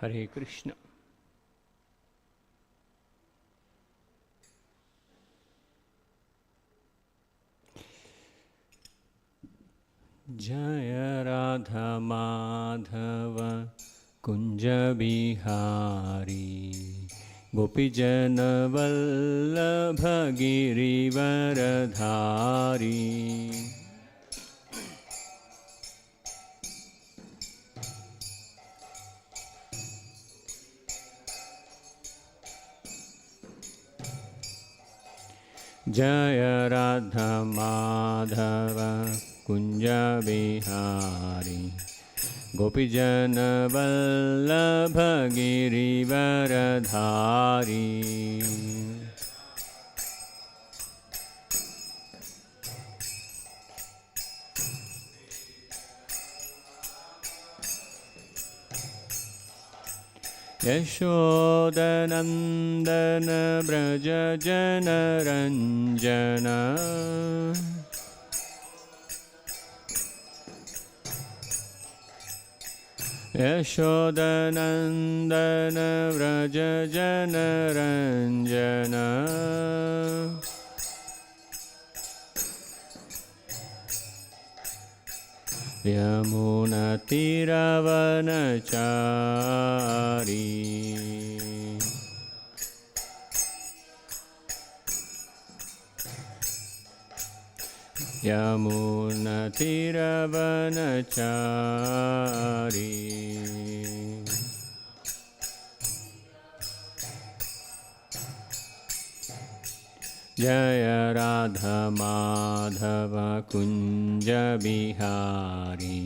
Hare Krishna. Jaya Radha Madhava Kunja Bihari Gopijana Vallabha Girivaradhari Jaya Radha Madhava Kunja Bihari Gopijana Vallabha Girivaradhari Yashodanandana Braja Jana Ranjana Yashodanandana Braja Jana Ranjana Yamuna Tiravanachari Yamuna Tiravanachari Jaya Radha Madhava Kunja Bihari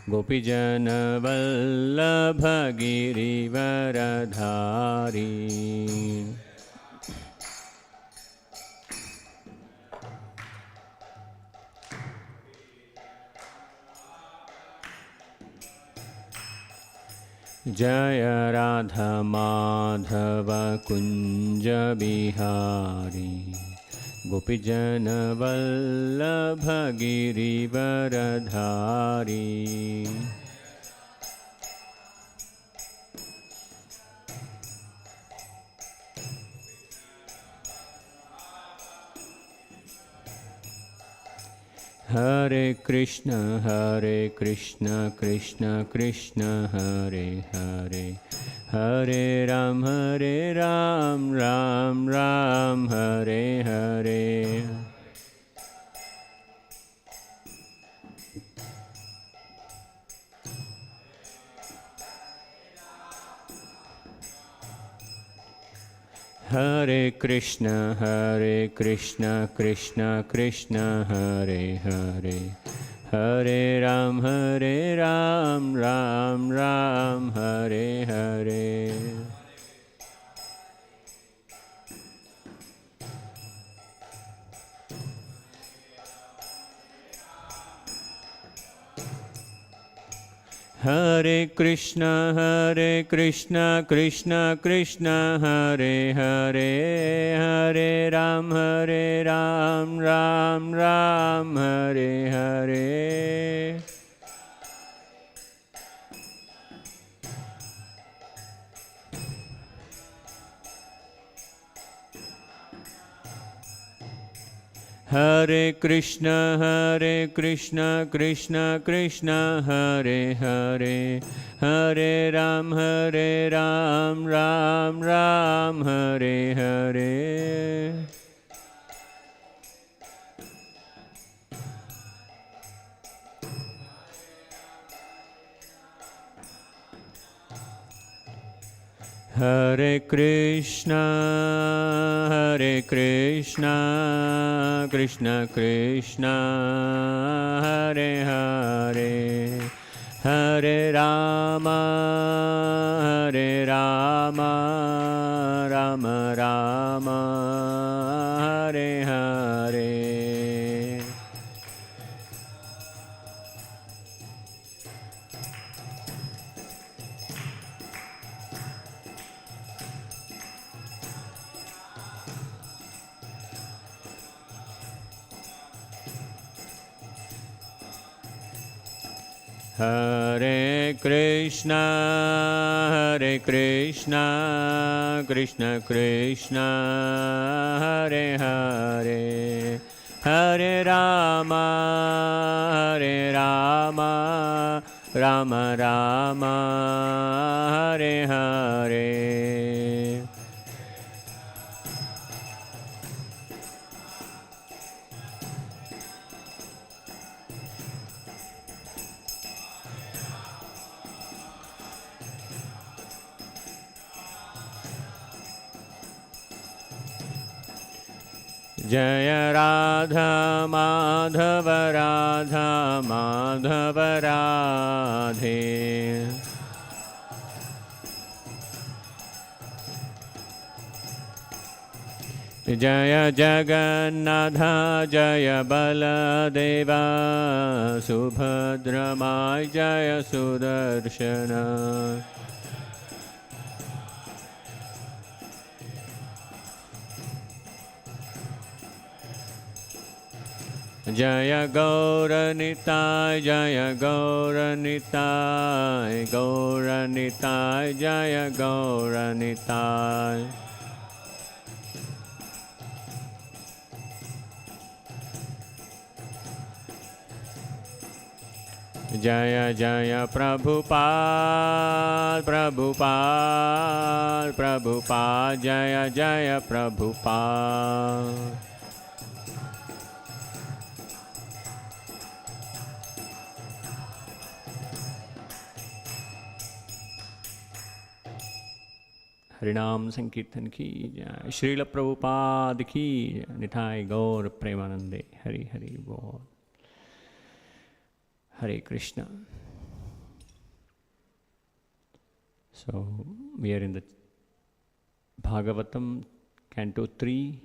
Gopijana Vallabha Girivaradhari Jaya Radha Madhava Kunja Bihari Gopijana Vallabha Girivaradhari Hare Krishna, Krishna Krishna, Hare Hare, Hare Ram, Ram Ram, Hare Hare. Hare Krishna, Krishna Krishna, Hare Hare, Hare Ram, Ram Ram, Hare Hare. Hare Krishna, Krishna Krishna, Hare Hare, Hare Ram, Ram Ram, Hare Hare. Hare Krishna, Krishna Krishna, Hare Hare, Hare Ram, Ram Ram, Hare Hare. Hare Krishna, Krishna Krishna, Hare Hare, Hare Rama, Rama Rama, Hare Hare. Hare Krishna, Krishna Krishna, Hare Hare, Hare Rama, Rama Rama, Hare Hare. Jaya Radha Madhava Radha Madhava Radhe. Jaya Jagannatha Jaya Baladeva Subhadra Mai Jaya Sudarshana. Jaya Gauranitai, Jaya Gauranitai, Gauranitai, Jaya Gauranitai. Jaya Jaya Prabhupada, Prabhupada, Prabhupada, Jaya Jaya Prabhupada. हरिनाम संकीर्तन की जय, श्रील प्रभुपाद की जय, निताय गौर प्रेमानंदे, हरि हरि बोल. Hare Krishna. So we are in the Bhagavatam, Canto 3,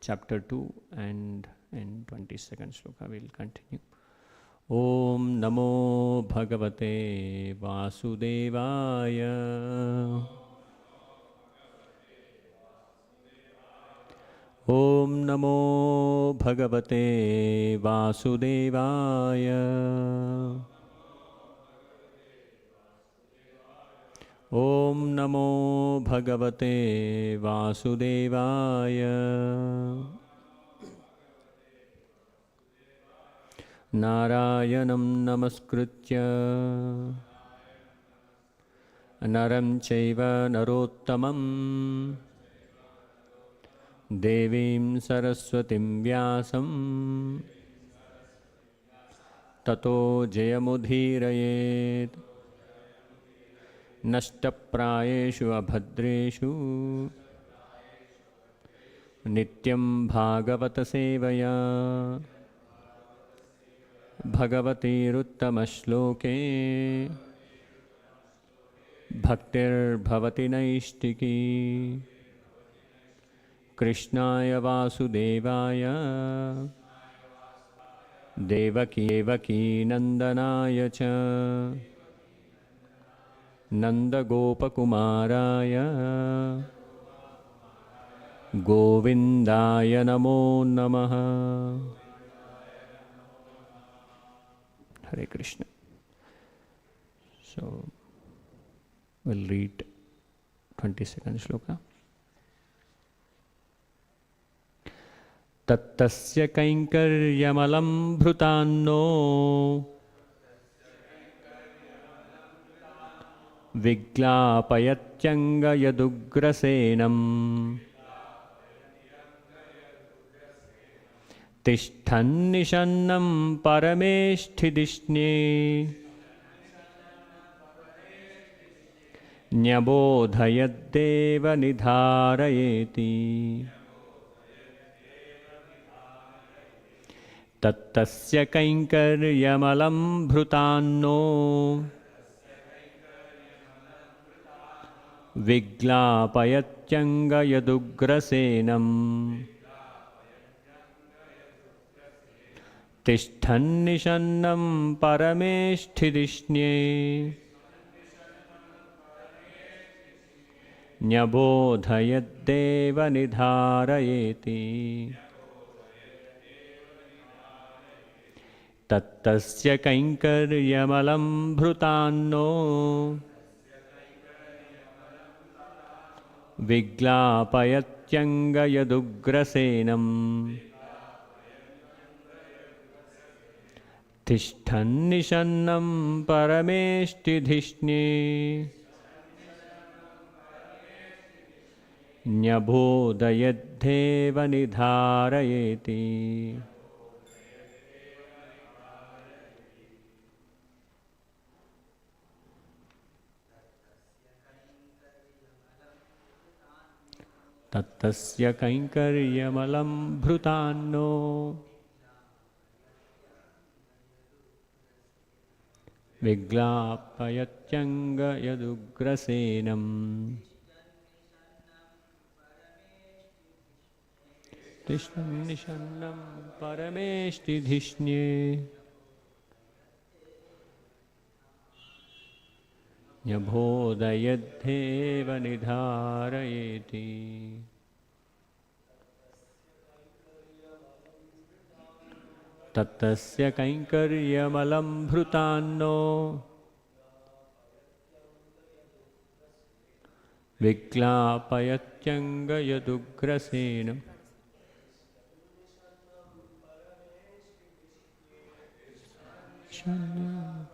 Chapter 2, and in 22nd sloka we will continue. Om Namo Bhagavate Vasudevaya. Om Namo Bhagavate Vasudevaya. Om Namo Bhagavate Vasudevaya. Narayanam Namaskritya Naram Chaiva Narottamam Devim Saraswatim Vyasam Tato Jayamudhirayet Nashtaprayeshu Abhadreshu Nityam Bhagavata Sevaya Bhagavati Ruttama-shloke Bhaktir Bhavati Naishtiki Krishnaya Vasudevaya Devaki Nandanaya Cha Nanda Gopakumaraya Govindaya Namo Namaha. Hare Krishna. So we'll read 22nd shloka. Tattasya kainkaryamalam bhrutanno viglapayatyanga yadugrasenam tishtannishannam paramesthidishne nyabodhayaddeva nidharayeti. Tattasya kainkaryamalam bhrutanno viglapayatyanga yadugrasenam tishtannishannam paramesthidishne nyabodhayaddeva nidharayeti. Tattasya kainkaryamalam bhrutanno Viglapayatyanga yadugrasenam Tishtan nishannam parameshtidhishne Nyabodayadheva nidharayeti. Tattasya kainkaryamalam bhrutanno Viglapayatyanga yadugrasenam Tishtam nishannam parameshtidhishne Nyabodayadheva nidharayeti. Tattasya kainkaryamalam bhrutanno Viglapayatyanga yadugrasenam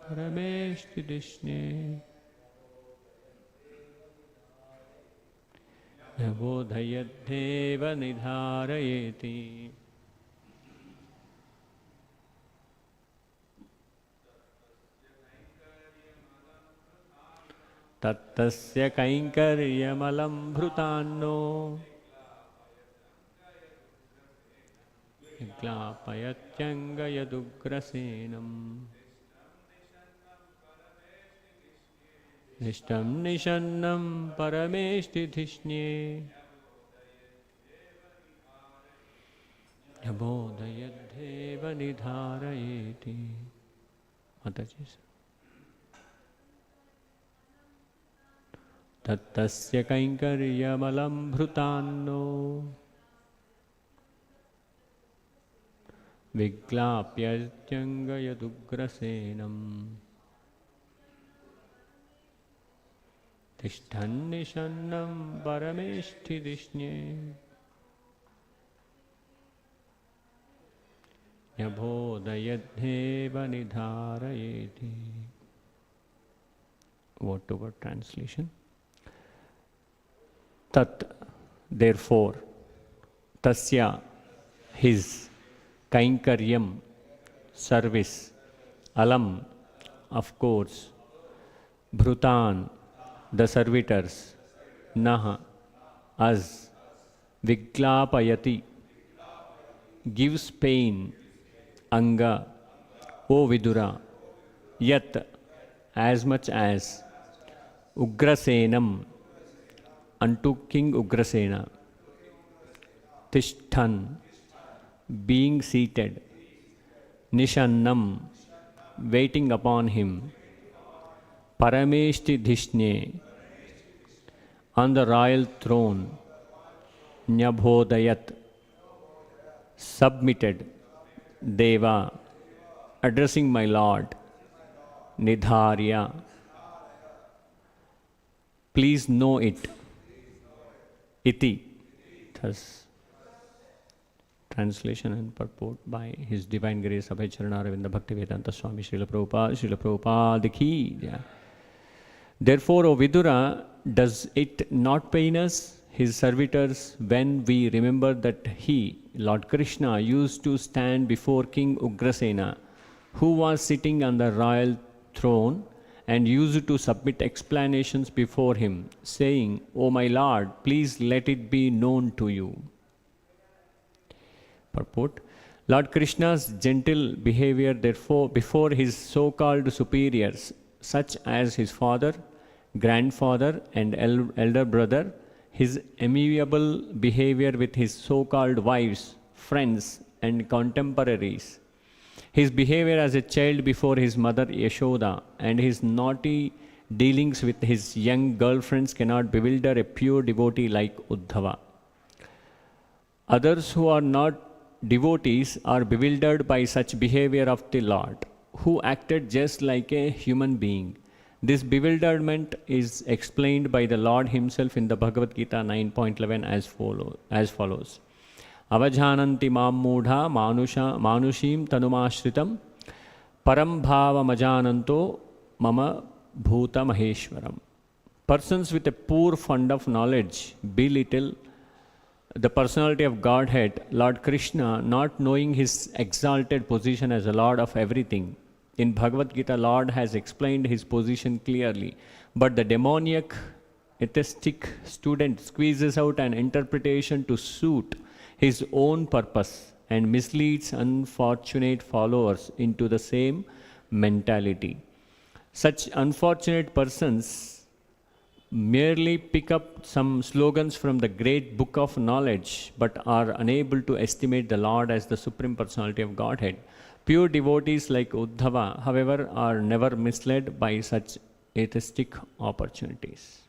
parameshtidhishne Nyabodhayadheva nidharayeti. Tattasya kainkaryamalam bhrutanno Viglapayatyanga yadugrasenam Nishtam nishannam parameshtidhishne Nyabodhayadheva nidharayeti. Mataji. Tattasya kainkaryamalam bhrutanno Viglapyatyanga yadugrasenam Tishtan nishannam parameshtidhishne Nyabodhayadheva nidharayeti. Word to word translation. Tat, therefore, tasya, his, kainkaryam, service, alam, of course, bhrutan, the servitors, nah, us, viglapayati, gives pain, anga, O Vidura, yat, as much as, ugrasenam, unto King Ugrasena, Tishtan, being seated, Nishannam, waiting upon him, Parameshtidhishne, on the royal throne, Nyabhodayat, submitted, Deva, addressing my Lord, Nidharya, please know it. Iti, thus, translation and purport by His Divine Grace Abhay Charana Bhaktivedanta Swami Srila Prabhupada ki. Therefore, O Vidura, does it not pain us, his servitors, when we remember that he, Lord Krishna, used to stand before King Ugrasena, who was sitting on the royal throne, and used to submit explanations before him, saying, O my Lord, please let it be known to you. Purport. Lord Krishna's gentle behavior, therefore, before his so-called superiors, such as his father, grandfather, and elder brother, his amiable behavior with his so-called wives, friends, and contemporaries, his behavior as a child before his mother Yashoda, and his naughty dealings with his young girlfriends cannot bewilder a pure devotee like Uddhava. Others who are not devotees are bewildered by such behavior of the Lord, who acted just like a human being. This bewilderment is explained by the Lord himself in the Bhagavad Gita 9.11 as follows. Avajananti mam mudha manushim tanumashritam param bhava majananto mama bhuta maheshwaram. Persons with a poor fund of knowledge belittle the personality of Godhead, Lord Krishna, not knowing his exalted position as the Lord of everything. In Bhagavad Gita, Lord has explained his position clearly, but the demoniac atheistic student squeezes out an interpretation to suit his own purpose and misleads unfortunate followers into the same mentality. Such unfortunate persons merely pick up some slogans from the great book of knowledge, but are unable to estimate the Lord as the Supreme Personality of Godhead. Pure devotees like Uddhava, however, are never misled by such atheistic opportunities.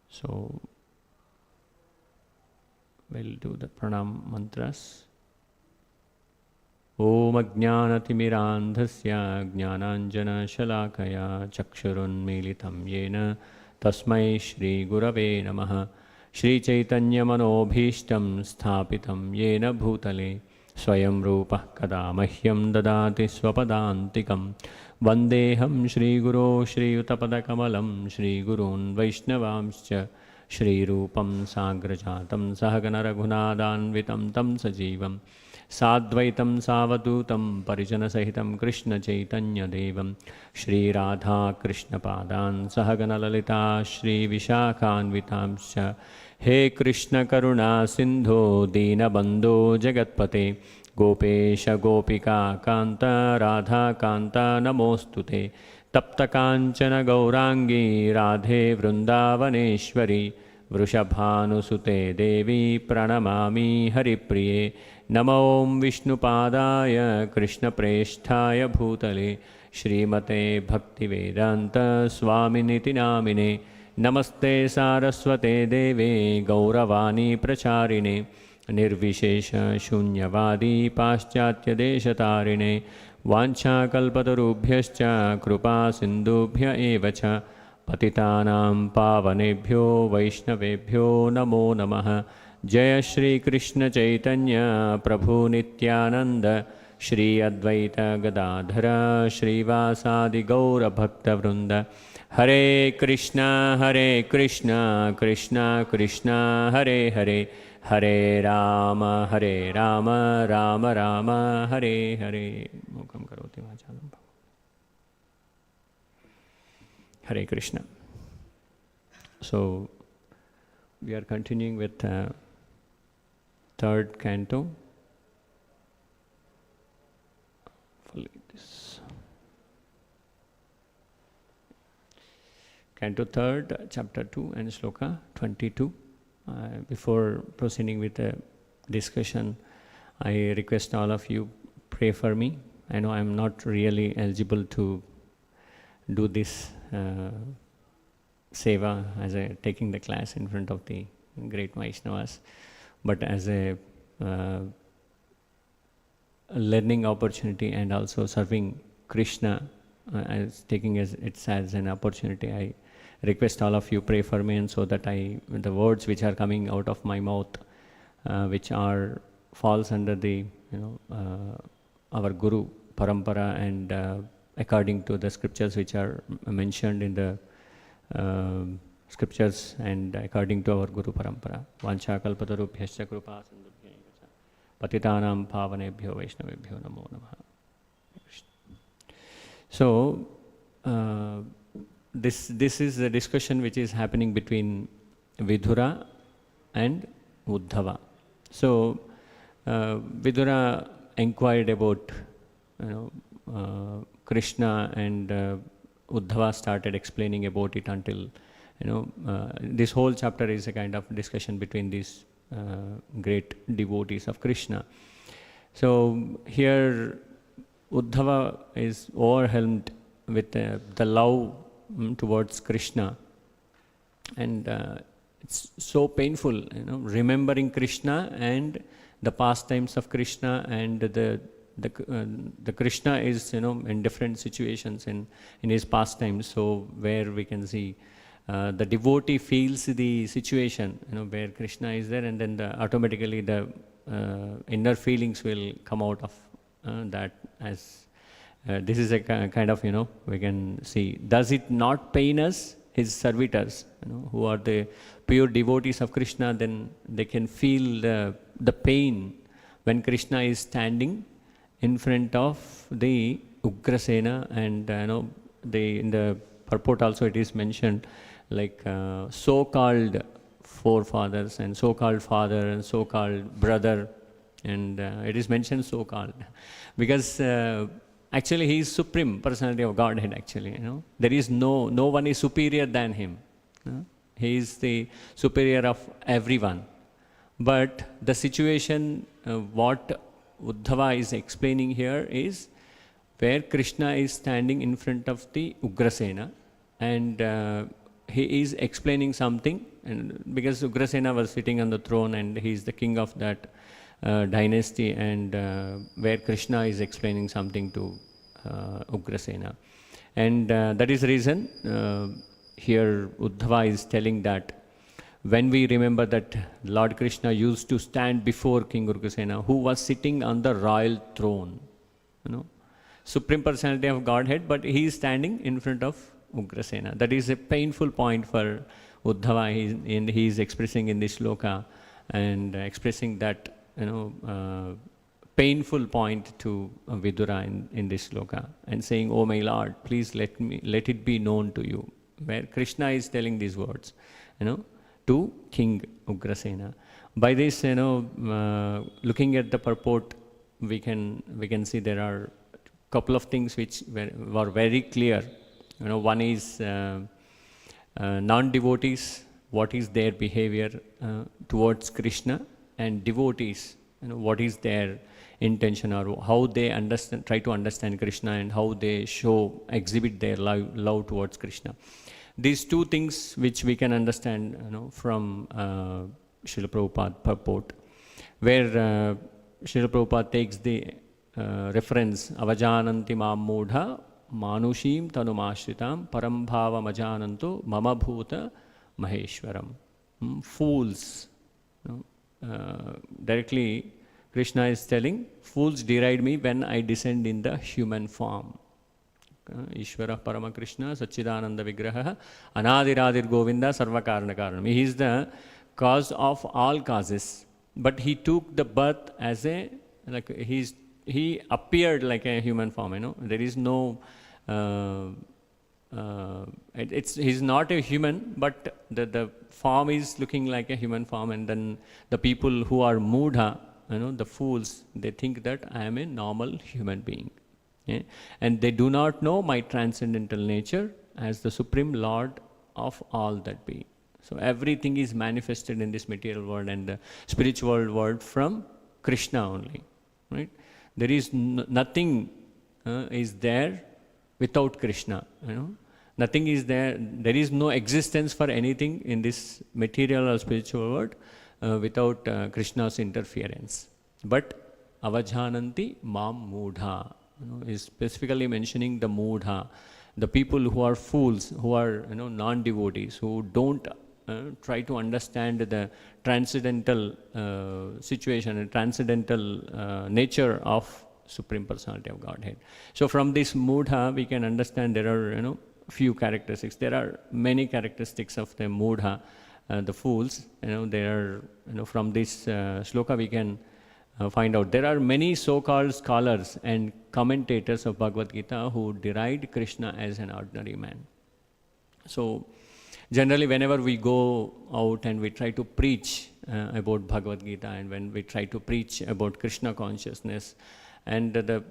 So, we'll do the pranam mantras. Om Ajnanatimirandhasya Jnananjana Shalakaya Chakshurunmilitam Yena Tasmai Shri Gurave Namaha. Shri Chaitanya Manobhishtam Sthapitam Yena Bhutale Swayam Rupa Kada Mahyam Dadati Swapadantikam Vandeham Shri Guru Shri Utapadakamalam Shri Gurun Vaishnavamscha Shri Rupam Sagrajatam Sahagana Raghunadanvitam Tam Sajivam Sadvaitam Savadutam Parijana Sahitam Krishna Chaitanya Devam Shri Radha Krishna Padan Sahagana Lalita Shri Vishakhanvitamscha He Krishna Karuna Sindho Dina Bandho Jagatpate Gopesha Gopika Kanta Radha Kanta Namostute Tapta Kanchana Gaurangi Radhe Vrindavaneshwari Vrishabhanusute Devi Pranamami Haripriye Namo Om Vishnupadaya Krishna Presthaya Bhutale Shrimate Bhaktivedanta Swaminiti Namine Namaste Saraswate Deve Gauravani Pracharine Nirvishesha Shunyavadi Paschatya Deshatarine Vancha Kalpatarubhyascha Krupa Sindubhya Evacha Patitanam Pavanebhyo Vaishnavebhyo Namo Namaha Jaya Shri Krishna Chaitanya Prabhu Nityananda Shri Advaita Gadadhara Shri Vasadi Gaura Bhakta Vrunda Hare Krishna Krishna Krishna Hare Hare Hare Rama Rama Rama Hare Hare Mukam Karoti Vachalam Hare Krishna. So we are continuing with third canto. Canto 3rd, chapter 2 and sloka 22. Before proceeding with the discussion, I request all of you pray for me. I know I am not really eligible to do this seva as taking the class in front of the great Vaishnavas, but as a learning opportunity and also serving Krishna, as taking it as an opportunity, I request all of you pray for me, and so that the words which are coming out of my mouth, which falls under the our Guru Parampara and according to the scriptures which are mentioned in the scriptures and according to our Guru Parampara. Vancha kalpatarubhyascha krupa sindubhya patitanam pavanebhyo vaishnavebhyo namo namaha. So this is the discussion which is happening between Vidura and Uddhava. So Vidura inquired about Krishna, and Uddhava started explaining about it until this whole chapter is a kind of discussion between these great devotees of Krishna. So here Uddhava is overwhelmed with the love towards Krishna, and it's so painful, remembering Krishna and the pastimes of Krishna, and the Krishna is, in different situations in his pastimes. So where we can see the devotee feels the situation, where Krishna is there, and then automatically the inner feelings will come out of that. As this is a kind of, we can see, does it not pain us, his servitors, who are the pure devotees of Krishna? Then they can feel the pain when Krishna is standing in front of the Ugrasena, and in the purport also it is mentioned, like so-called forefathers and so-called father and so-called brother, and it is mentioned so-called because actually he is Supreme Personality of Godhead. Actually, there is no one is superior than him. He is the superior of everyone. But the situation, what Uddhava is explaining here is where Krishna is standing in front of the Ugrasena, and he is explaining something, and because Ugrasena was sitting on the throne and he is the king of that dynasty, and where Krishna is explaining something to Ugrasena, and that is the reason here Uddhava is telling that when we remember that Lord Krishna used to stand before King Ugrasena, who was sitting on the royal throne, Supreme Personality of Godhead, but he is standing in front of Ugrasena. That is a painful point for Uddhava, he is expressing in this sloka, and expressing that painful point to Vidura in this sloka, and saying, "Oh my Lord, please let it be known to you," where Krishna is telling these words, to King Ugrasena. By this, looking at the purport, we can see there are a couple of things which were very clear. One is non-devotees, what is their behavior towards Krishna, and devotees, what is their intention, or how they try to understand Krishna, and how they exhibit their love towards Krishna. These two things which we can understand, from Srila Prabhupada purport, where Srila Prabhupada takes the reference, avajananti mam mudha manushim tanumashritam parambhava majananto mama bhuta maheshwaram. Fools. Directly Krishna is telling, fools deride me when I descend in the human form. Ishvara Parama Krishna Sachidananda Vigraha Anadiradir Govinda Sarva Karana Karanam. He is the cause of all causes, but he took the birth as he appeared like a human form. There is no he's not a human, but the form is looking like a human form, and then the people who are mudha, the fools, they think that I am a normal human being. And they do not know my transcendental nature as the Supreme Lord of all that be. So everything is manifested in this material world and the spiritual world from Krishna only. Right? There is nothing is there without Krishna. Nothing is there. There is no existence for anything in this material or spiritual world without Krishna's interference. But avajhananti mam mudha. Is specifically mentioning the mudha, the people who are fools, who are non-devotees, who don't try to understand the transcendental situation and transcendental nature of Supreme Personality of Godhead. So from this mudha, we can understand there are few characteristics. There are many characteristics of the mudha, the fools. There are from this sloka we can find out. There are many so-called scholars and commentators of Bhagavad Gita who deride Krishna as an ordinary man. So generally whenever we go out and we try to preach about Bhagavad Gita, and when we try to preach about Krishna consciousness, and the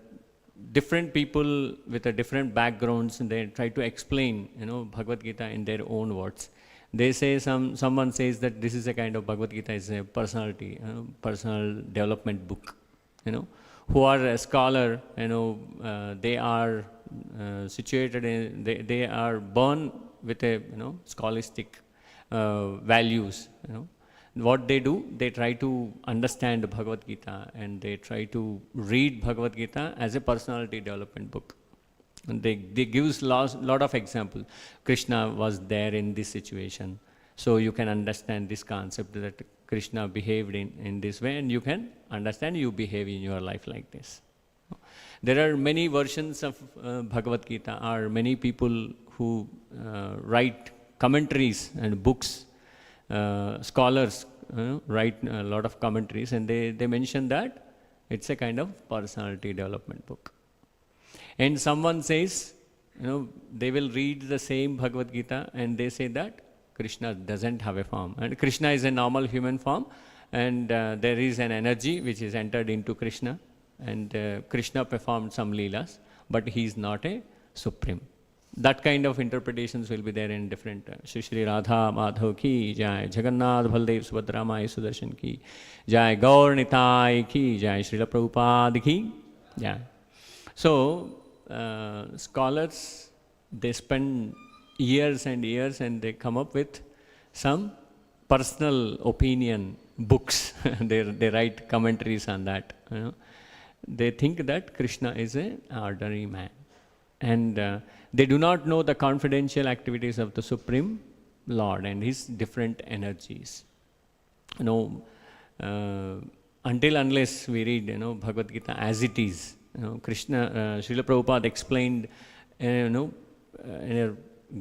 different people with a different backgrounds, and they try to explain Bhagavad Gita in their own words. They say someone says that this is a kind of Bhagavad Gita is a personality, personal development book. Who are a scholar, they are situated in, they are born with a scholastic values. What they do, they try to understand Bhagavad Gita and they try to read Bhagavad Gita as a personality development book. And they gives lot of examples. Krishna was there in this situation, so you can understand this concept that Krishna behaved in this way, and you can understand you behave in your life like this. There are many versions of Bhagavad Gita, or many people who write commentaries and books. Scholars write a lot of commentaries, and they mention that it's a kind of personality development book. And someone says, they will read the same Bhagavad Gita and they say that Krishna doesn't have a form, and Krishna is a normal human form, and there is an energy which is entered into Krishna, and Krishna performed some leelas, but he is not a supreme. That kind of interpretations will be there in different Shri Shri Radha Madhav ki jai, Jagannath Baldev Subhadra Mai Sudarshan ki jai, Gaur Nitai ki jai, Srila Prabhupada ki jai. So scholars, they spend years and years and they come up with some personal opinion books. They write commentaries on that. They think that Krishna is an ordinary man, and they do not know the confidential activities of the Supreme Lord and his different energies. Until unless we read Bhagavad Gita as it is, Krishna, Srila Prabhupada explained in a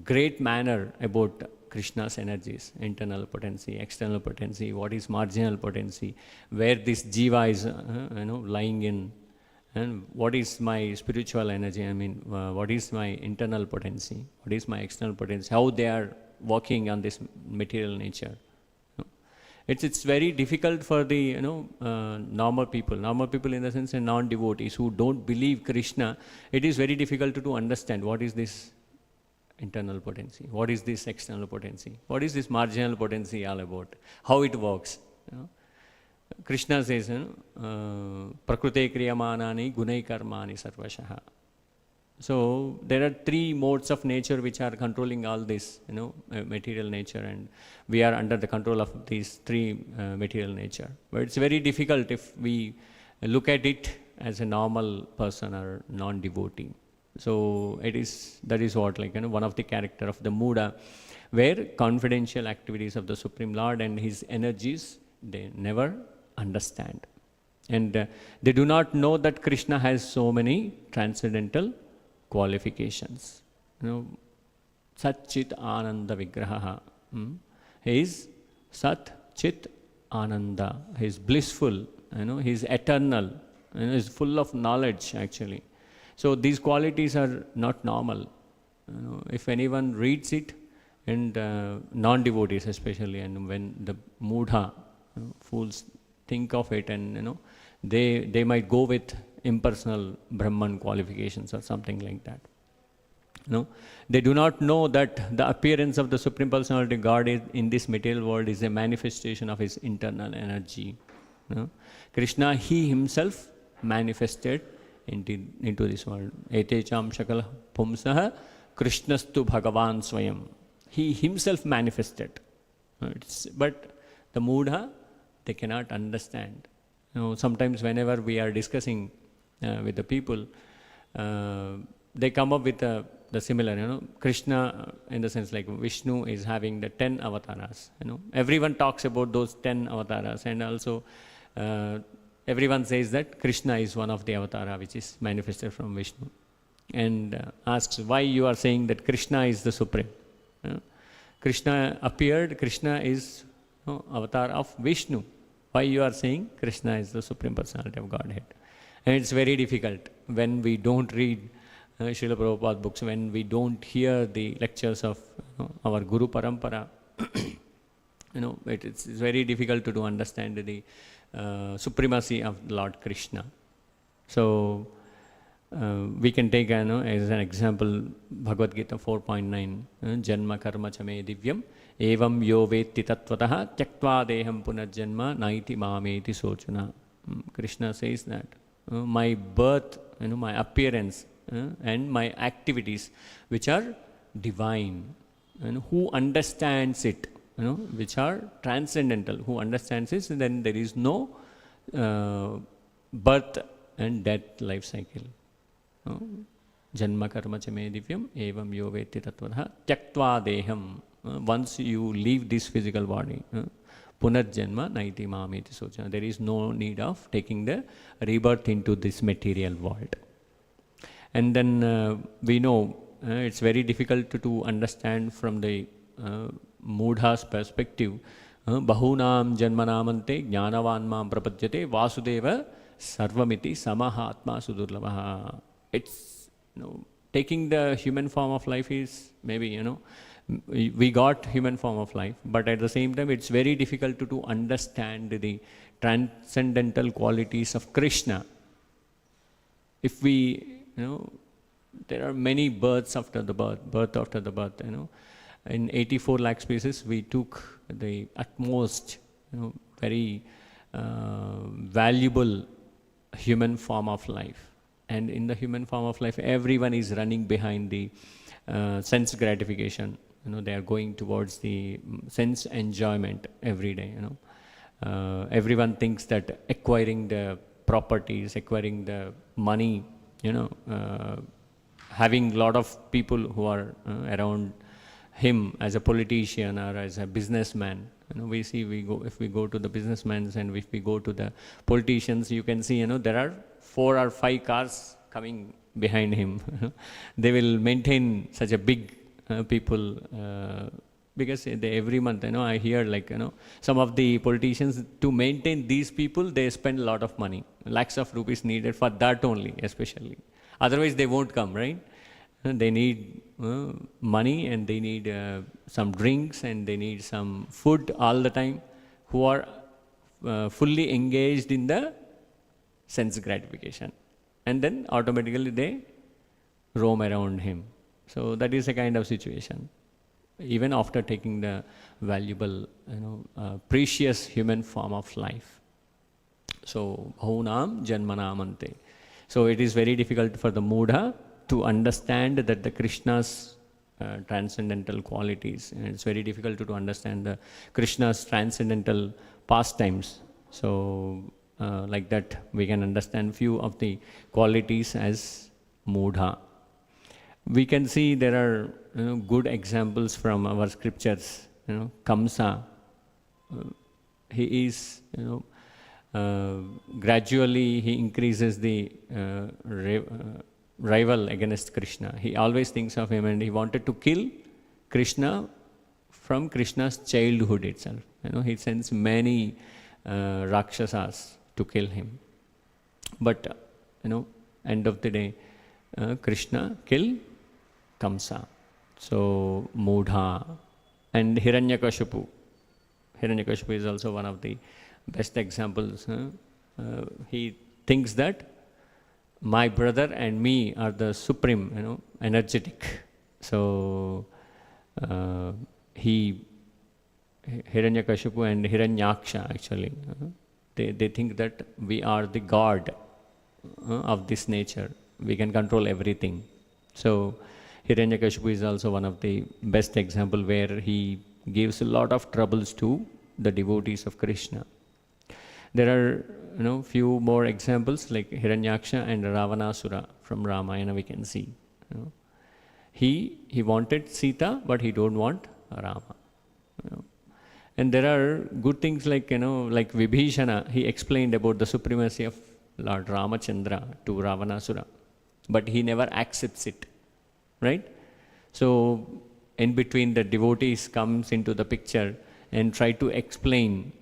great manner about Krishna's energies, internal potency, external potency, what is marginal potency, where this jiva is lying in, and what is my spiritual energy, what is my internal potency, what is my external potency, how they are working on this material nature. It's very difficult for the normal people in the sense of non-devotees who don't believe Krishna. It is very difficult to understand what is this internal potency, what is this external potency, what is this marginal potency all about, how it works. Krishna says, Prakrute kriyamanani gunai karmani sarvashaha. So there are three modes of nature which are controlling all this, material nature, and we are under the control of these three material nature. But it's very difficult if we look at it as a normal person or non-devotee. So that is what, one of the character of the Muda, where confidential activities of the Supreme Lord and his energies, they never understand. And they do not know that Krishna has so many transcendental qualifications. Sat Chit Ananda Vigraha. He is Sat Chit Ananda. He is blissful. He is eternal. He is full of knowledge actually. So these qualities are not normal. If anyone reads it, and non-devotees especially, and when the Mudha, fools think of it, and they might go with impersonal Brahman qualifications or something like that. They do not know that the appearance of the Supreme Personality God in this material world is a manifestation of his internal energy. Krishna, he himself manifested into this world. Etecham shakala pumsaha Krishnastu Bhagavan Swayam. He himself manifested. But the Mudha, they cannot understand. Sometimes whenever we are discussing with the people, they come up with the similar, Krishna, in the sense like Vishnu is having the 10 avatars. Everyone talks about those 10 avatars, and also everyone says that Krishna is one of the avatara which is manifested from Vishnu, and asks why you are saying that Krishna is the Supreme. Krishna appeared, Krishna is avatar of Vishnu. Why you are saying Krishna is the Supreme Personality of Godhead? And it's very difficult when we don't read Srila Prabhupada books, when we don't hear the lectures of our Guru Parampara. It's very difficult to understand the supremacy of Lord Krishna. So we can take as an example Bhagavad Gita 4.9, Janma karma chame divyam evam yo vetti tattvataha tyaktva deham punarjanma naiti mameti sochuna. Krishna says that my birth, my appearance and my activities which are divine, and who understands it, which are transcendental, who understands this, then there is no birth and death life cycle. Janma karma cha me divyam evam yo veti tattvadah tyaktva deham. Once you leave this physical body, punarjanma naiti mamiti sochana. There is no need of taking the rebirth into this material world. And then we know it's very difficult to understand from the Mudha's perspective. Bahunam janmanamante jnanavanmam prapadyate vasudeva sarvamiti samahatma sudurlavaha. It's, taking the human form of life is maybe, we got human form of life, but at the same time it's very difficult to understand the transcendental qualities of Krishna. If we, there are many births after the birth after the birth, In 84 lakh species, we took the utmost, very valuable human form of life. And in the human form of life, everyone is running behind the sense gratification. They are going towards the sense enjoyment every day. Everyone thinks that acquiring the properties, acquiring the money, having a lot of people who are around him as a politician or as a businessman. If we go to the businessmen and if we go to the politicians, you can see, there are 4 or 5 cars coming behind him. They will maintain such a big people because every month, I hear some of the politicians, to maintain these people, they spend a lot of money, lakhs of rupees needed for that only, especially. Otherwise, they won't come, right? They need money and they need some drinks and they need some food all the time, who are fully engaged in the sense gratification. And then automatically they roam around him. So that is a kind of situation. Even after taking the valuable, precious human form of life. So, bhaunam janmanamante. So it is very difficult for the Mudha to understand that the Krishna's transcendental qualities. And it's very difficult to understand the Krishna's transcendental pastimes. So like that we can understand few of the qualities as Mudha. We can see there are good examples from our scriptures. Kamsa, he is, gradually he increases the rival against Krishna. He always thinks of him and he wanted to kill Krishna from Krishna's childhood itself. He sends many Rakshasas to kill him. But, end of the day, Krishna killed Kamsa. So, Mudha and Hiranyakashipu. Hiranyakashipu is also one of the best examples. He thinks that my brother and me are the supreme, energetic. So, Hiranyakashipu and Hiranyaksha actually, they think that we are the god of this nature. We can control everything. So, Hiranyakashipu is also one of the best example where he gives a lot of troubles to the devotees of Krishna. There are few more examples like Hiranyaksha and Ravanasura from Ramayana we can see. He wanted Sita, but he don't want Rama. And there are good things like, like Vibhishana, he explained about the supremacy of Lord Ramachandra to Ravanasura, but he never accepts it, right? So, in between the devotees comes into the picture and try to explain.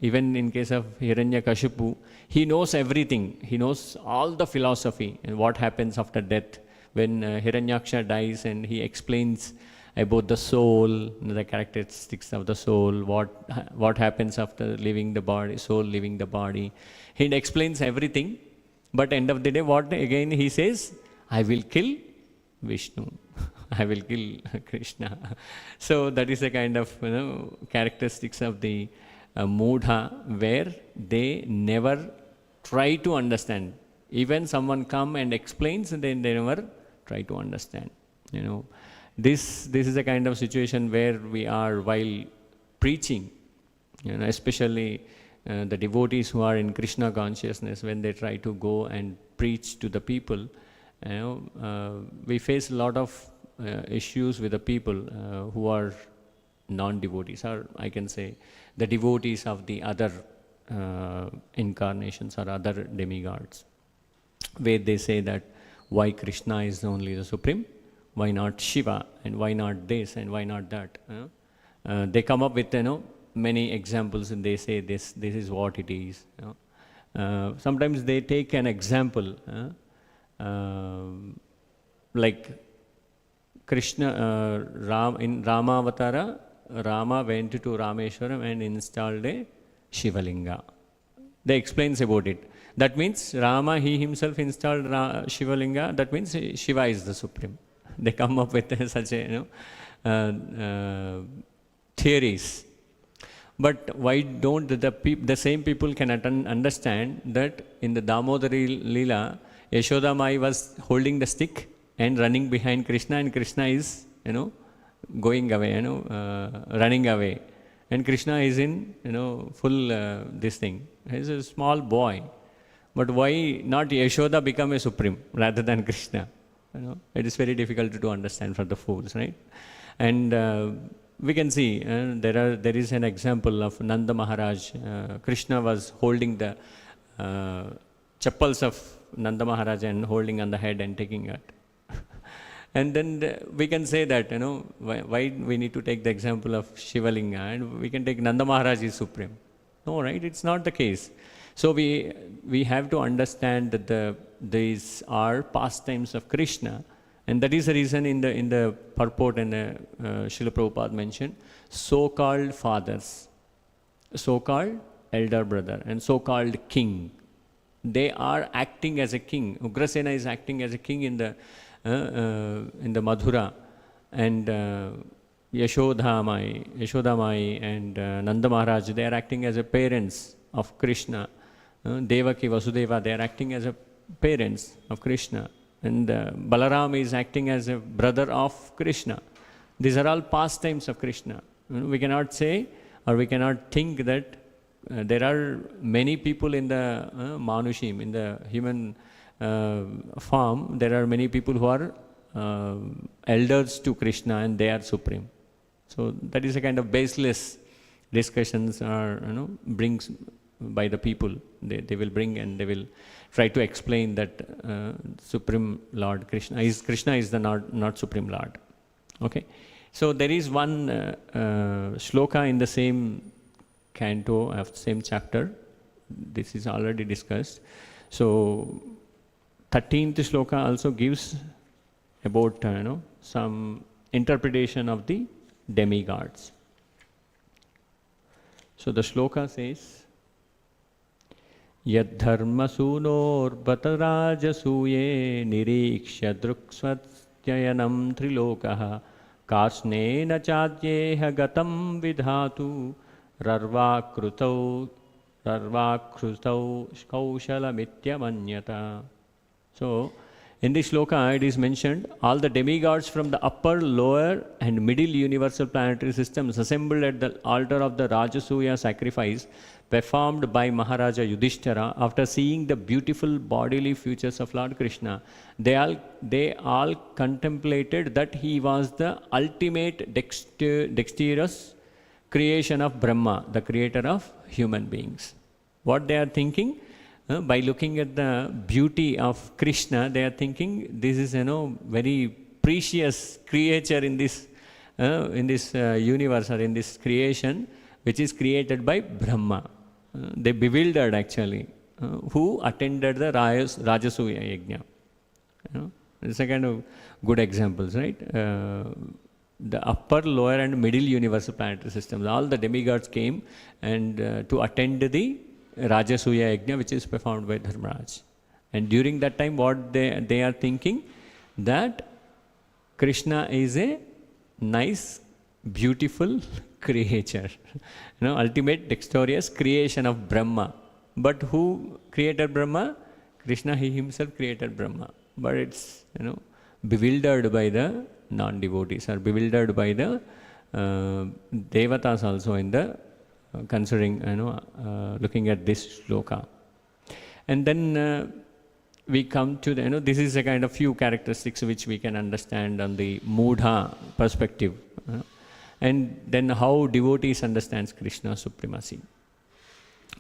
Even in case of Hiranyakashipu, he knows everything. He knows all the philosophy and what happens after death. When Hiranyaksha dies and he explains about the soul, the characteristics of the soul, what happens after leaving the body, soul leaving the body. He explains everything. But end of the day, what again he says? I will kill Vishnu. I will kill Krishna. So that is a kind of characteristics of the Mudha, where they never try to understand. Even someone come and explains, and then they never try to understand. This is a kind of situation where we are while preaching, especially the devotees who are in Krishna consciousness, when they try to go and preach to the people, we face a lot of issues with the people who are non-devotees, or I can say the devotees of the other incarnations or other demigods, where they say that why Krishna is only the supreme, why not Shiva, and why not this, and why not that. They come up with many examples, and they say this is what it is. Sometimes they take an example, like Krishna, in Ramavatara, Rama went to Rameshwaram and installed a Shivalinga. They explains about it. That means Rama, he himself installed Shivalinga. That means Shiva is the supreme. They come up with such theories. But why don't the same people can understand that in the Damodari Leela, Yashoda Mai was holding the stick and running behind Krishna, and Krishna is going away, running away, and Krishna is in full this thing. He's a small boy, but why not Yashoda become a supreme rather than Krishna? It is very difficult to understand for the fools, right? And we can see there is an example of Nanda Maharaj. Krishna was holding the chappals of Nanda Maharaj and holding on the head and taking it. And then we can say that, why we need to take the example of Shivalinga, and we can take Nanda Maharaj is supreme. No, right? It's not the case. So we have to understand that these are pastimes of Krishna, and that is the reason in the purport and Srila Prabhupada mentioned so-called fathers, so-called elder brother, and so-called king. They are acting as a king. Ugrasena is acting as a king in the Madhura, and Yashoda Mai and Nanda Maharaj, they are acting as a parents of Krishna. Devaki, Vasudeva, they are acting as a parents of Krishna. And Balaram is acting as a brother of Krishna. These are all pastimes of Krishna. We cannot say, or we cannot think that there are many people in the Manushim, in the human form. There are many people who are elders to Krishna, and they are supreme. So that is a kind of baseless discussions are brings by the people. They will bring and they will try to explain that Supreme Lord Krishna is the not Supreme Lord. Okay, so there is one shloka in the same canto of same chapter. This is already discussed. So 13th shloka also gives about some interpretation of the demigods. So the shloka says, Yadharmasūnorvatarājasūye nirīkṣya druksvatyayanam trilokah kāsnena chādyeha gatam vidhātu rarvākrutau kauṣalamītyamanyata. So in this shloka it is mentioned all the demigods from the upper, lower and middle universal planetary systems assembled at the altar of the Rajasuya sacrifice performed by Maharaja Yudhishthira after seeing the beautiful bodily features of Lord Krishna. They all contemplated that he was the ultimate dexterous creation of Brahma, the creator of human beings. What they are thinking? By looking at the beauty of Krishna, they are thinking this is very precious creature in this universe or in this creation, which is created by Brahma. They bewildered actually, who attended the Rajasuya Yajna. It's a kind of good examples, right? The upper, lower and middle universal planetary systems, all the demigods came and to attend the Rajasuya Yajna, which is performed by Dharmaraj. And during that time, what they are thinking, that Krishna is a nice, beautiful creature, ultimate dexterous creation of Brahma. But who created Brahma? Krishna, he himself created Brahma. But it's bewildered by the non-devotees, or bewildered by the Devatas also in the considering, looking at this shloka. And then we come to the, this is a kind of few characteristics which we can understand on the Mudha perspective. And then how devotees understands Krishna's supremacy.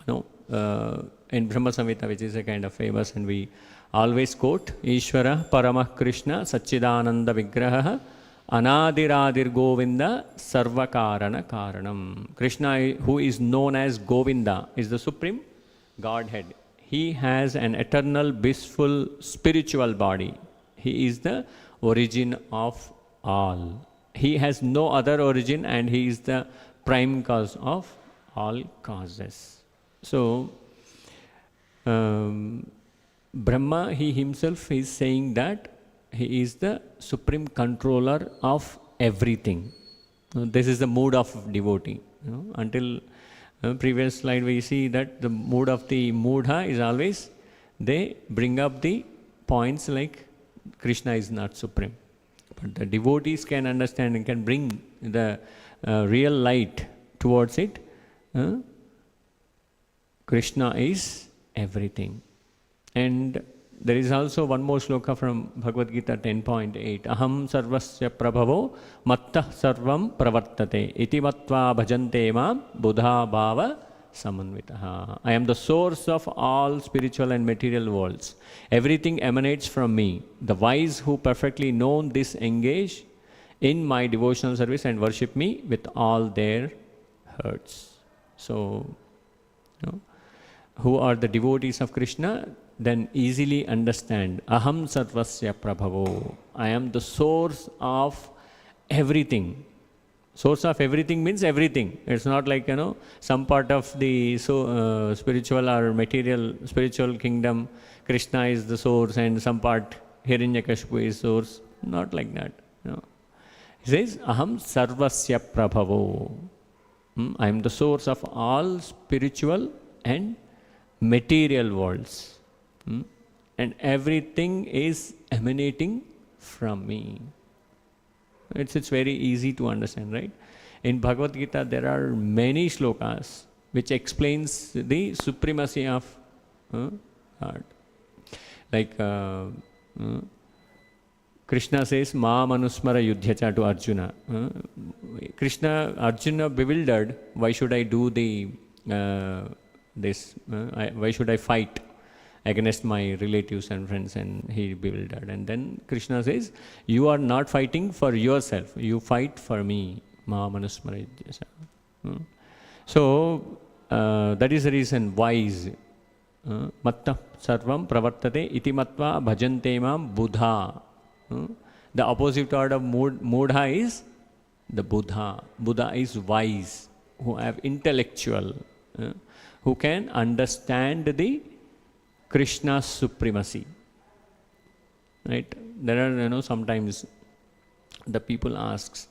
In Brahma Samhita, which is a kind of famous, and we always quote, Ishvara Paramah Krishna Satchidananda Vigraha Anadiradir Govinda Sarvakarana Karanam. Krishna, who is known as Govinda, is the supreme Godhead. He has an eternal, blissful, spiritual body. He is the origin of all. He has no other origin, and he is the prime cause of all causes. So, Brahma, he himself is saying that he is the supreme controller of everything. This is the mood of devotee. Until previous slide we see that the mood of the Mudha is always, they bring up the points like Krishna is not supreme. But the devotees can understand and can bring the real light towards it. Krishna is everything. And there is also one more shloka from Bhagavad Gita 10.8. Aham sarvasya prabhavo mattah sarvam pravartate iti matva bhajante mam buddha bhava samanvitaha. I am the source of all spiritual and material worlds. Everything emanates from me. The wise who perfectly know this engage in my devotional service and worship me with all their hearts. So, who are the devotees of Krishna? Then easily understand, Aham Sarvasya Prabhavo. I am the source of everything. Source of everything means everything. It's not like, some part of the spiritual or material, spiritual kingdom, Krishna is the source and some part Hiranyakashipu is source. Not like that. He says, Aham Sarvasya Prabhavo. I am the source of all spiritual and material worlds. And everything is emanating from me. It's very easy to understand, right? In Bhagavad Gita, there are many shlokas which explains the supremacy of God. Like Krishna says, Ma manusmara yudhyacha to Arjuna. Arjuna bewildered, why should I do why should I fight against my relatives and friends? And he bewildered. And then Krishna says, you are not fighting for yourself, you fight for me. Ma manusmara yudhyacha. So, that is the reason wise. Matta sarvam pravartate iti matva bhajante mam buddha. The opposite word of mudha is the Buddha. Buddha is wise, who have intellectual, who can understand the Krishna's supremacy. Right? There are, sometimes the people asks,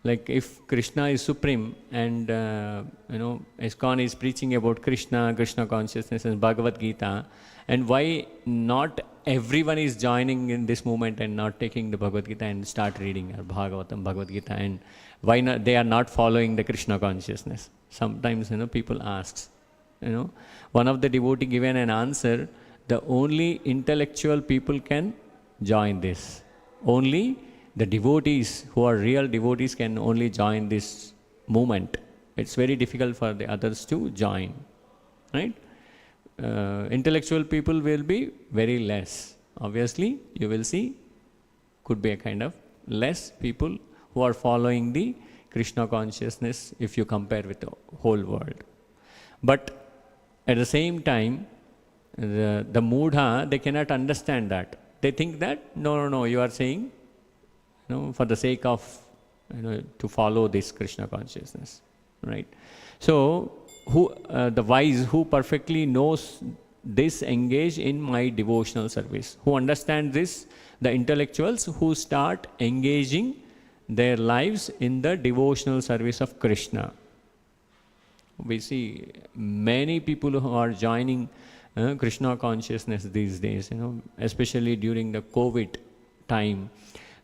like if Krishna is supreme and, ISKCON is preaching about Krishna consciousness and Bhagavad Gita, and why not everyone is joining in this movement and not taking the Bhagavad Gita and start reading Bhagavatam, Bhagavad Gita, and why not they are not following the Krishna consciousness? Sometimes, people asks, one of the devotee given an answer, the only intellectual people can join this. Only the devotees who are real devotees can only join this movement. It's very difficult for the others to join, right? Intellectual people will be very less. Obviously, you will see, could be a kind of less people who are following the Krishna consciousness if you compare with the whole world. But at the same time, the Mudha, they cannot understand that. They think that, no, you are saying, for the sake of, to follow this Krishna consciousness, right? So, the wise who perfectly knows this engage in my devotional service. Who understand this, the intellectuals who start engaging their lives in the devotional service of Krishna. We see many people who are joining Krishna consciousness these days, especially during the COVID time.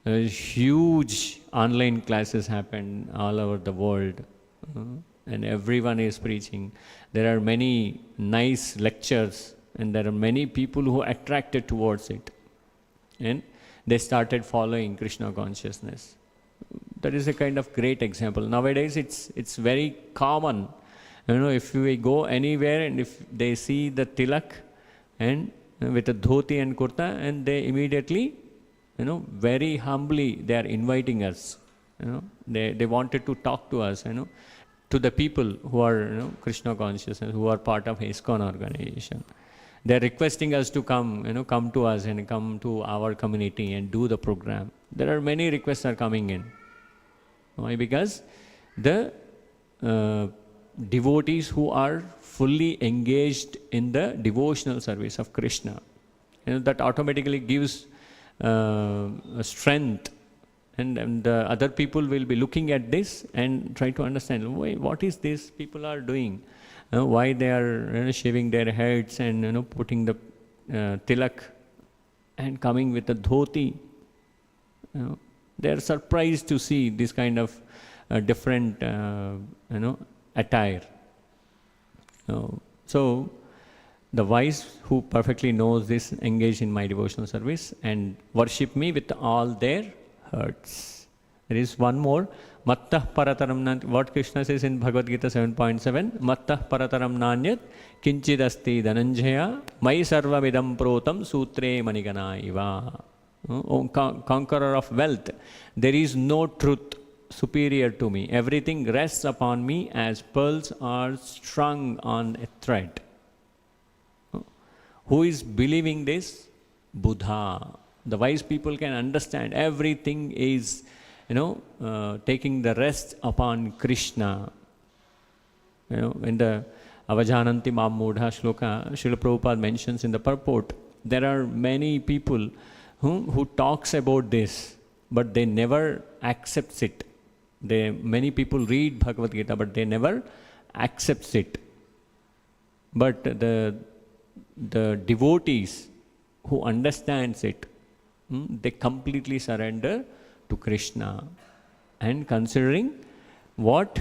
Huge online classes happen all over the world, and everyone is preaching. There are many nice lectures, and there are many people who are attracted towards it, and they started following Krishna consciousness. That is a kind of great example. Nowadays, it's very common. If we go anywhere and if they see the tilak and with a dhoti and kurta, and they immediately, very humbly, they are inviting us. They wanted to talk to us, to the people who are, Krishna consciousness, who are part of ISKCON organization. They are requesting us to come, come to us and come to our community and do the program. There are many requests are coming in. Why? Because the devotees who are fully engaged in the devotional service of Krishna, that automatically gives strength, and the other people will be looking at this and try to understand, why, what is this people are doing, why they are shaving their heads and putting the tilak and coming with the dhoti. They are surprised to see this kind of different attire. So the wise who perfectly knows this engage in my devotional service and worship me with all their hearts. There is one more. Mattah parataram nanyat. What Krishna says in Bhagavad Gita 7.7. Mattah parataram nanyat kinchidasti dhananjaya mai sarvamidam protam sutre manigana iva. Conqueror of wealth, there is no truth superior to me. Everything rests upon me as pearls are strung on a thread. Who is believing this? Buddha. The wise people can understand everything is, taking the rest upon Krishna. In the Avajananti Mammudha shloka, Srila Prabhupada mentions in the purport, there are many people who talks about this, but they never accepts it. Many people read Bhagavad Gita, but they never accepts it. But the devotees who understands it, they completely surrender to Krishna, and considering what,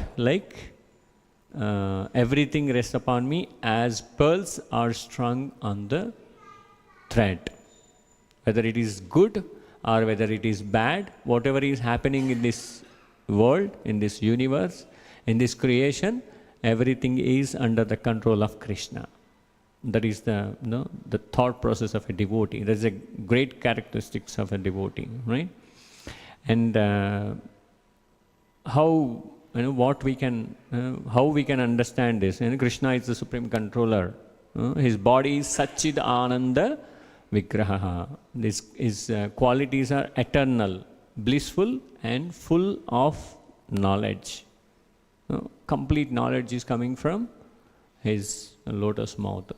everything rests upon me as pearls are strung on the thread. Whether it is good or whether it is bad, whatever is happening in this world, in this universe, in this creation, everything is under the control of Krishna. That is the thought process of a devotee. That is a great characteristics of a devotee, right? And how we can understand this? Krishna is the supreme controller. His body is Satchid Ananda Vigraha. His qualities are eternal, blissful, and full of knowledge. Complete knowledge is coming from his lotus mouth.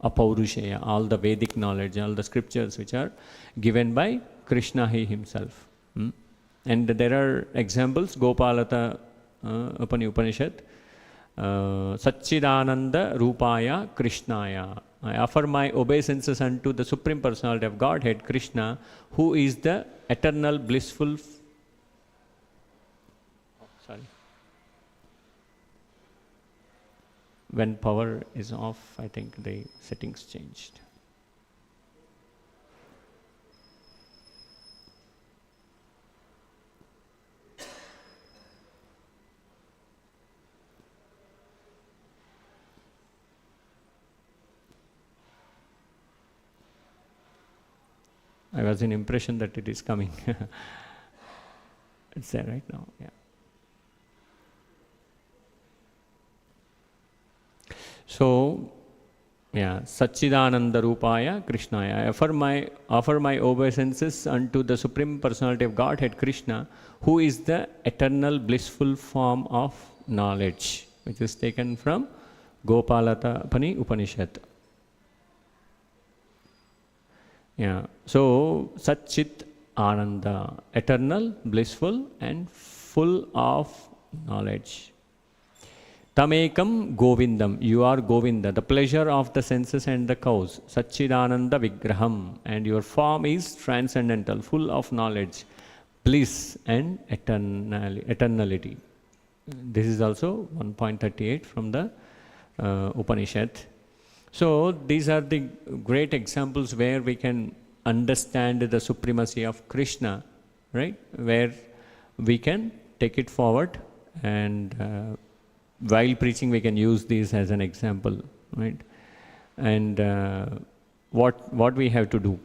Apaurushaya, all the Vedic knowledge, all the scriptures which are given by Krishna himself. And there are examples, Gopalata Upanishad, Satchidananda Rupaya Krishnaya. I offer my obeisances unto the Supreme Personality of Godhead, Krishna, who is the eternal, blissful. When power is off, I think the settings changed. I was in impression that it is coming. It's there right now, yeah. So, Satchidananda Rupaya Krishnaya. I offer my obeisances unto the Supreme Personality of Godhead, Krishna, who is the eternal blissful form of knowledge, which is taken from Gopalata Upanishad. So Satchit Ananda, eternal, blissful, and full of knowledge. Tamekam Govindam, you are Govinda, the pleasure of the senses and the cows. Satchidananda Vigraham, and your form is transcendental, full of knowledge. bliss and eternality. This is also 1.38 from the Upanishad. So these are the great examples where we can understand the supremacy of Krishna, right? Where we can take it forward, and while preaching we can use these as an example, right? And what we have to do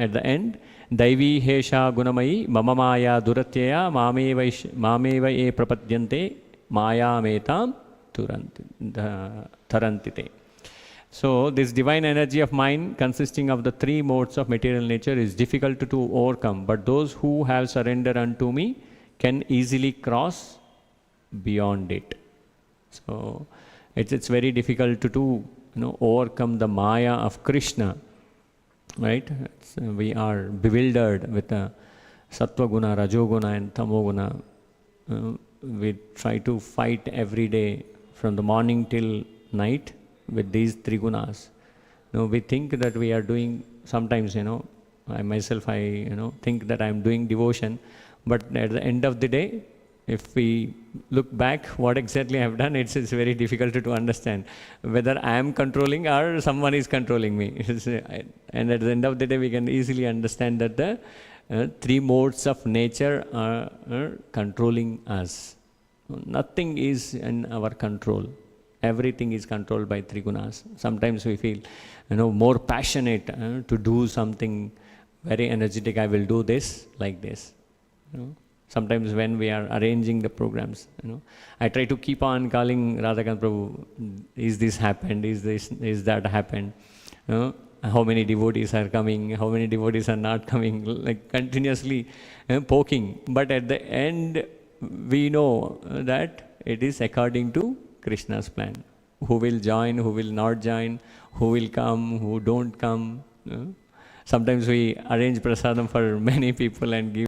at the end, Daivi Hesha Gunamayi Mama Maya Duratyaya Mameva E Prapadyante Maya Metam Tarantite. So this divine energy of mind consisting of the three modes of material nature is difficult to overcome, but those who have surrendered unto me can easily cross beyond it. So it's very difficult to overcome the Maya of Krishna, right? We are bewildered with the Sattva Guna, Rajoguna and Tamoguna. We try to fight every day from the morning till night with these three gunas. We think that we are doing, sometimes, I myself, think that I am doing devotion, but at the end of the day, if we look back what exactly I have done, it's very difficult to understand whether I am controlling or someone is controlling me. And at the end of the day, we can easily understand that the three modes of nature are controlling us. Nothing is in our control. Everything is controlled by three gunas. Sometimes we feel, more passionate to do something very energetic. I will do this like this. Sometimes when we are arranging the programs, I try to keep on calling Radhakant Prabhu. Is this happened? Is that happened? How many devotees are coming? How many devotees are not coming? Like continuously poking. But at the end, we know that it is according to Krishna's plan. Who will join, who will not join, who will come, who don't come. Sometimes we arrange prasadam for many people and give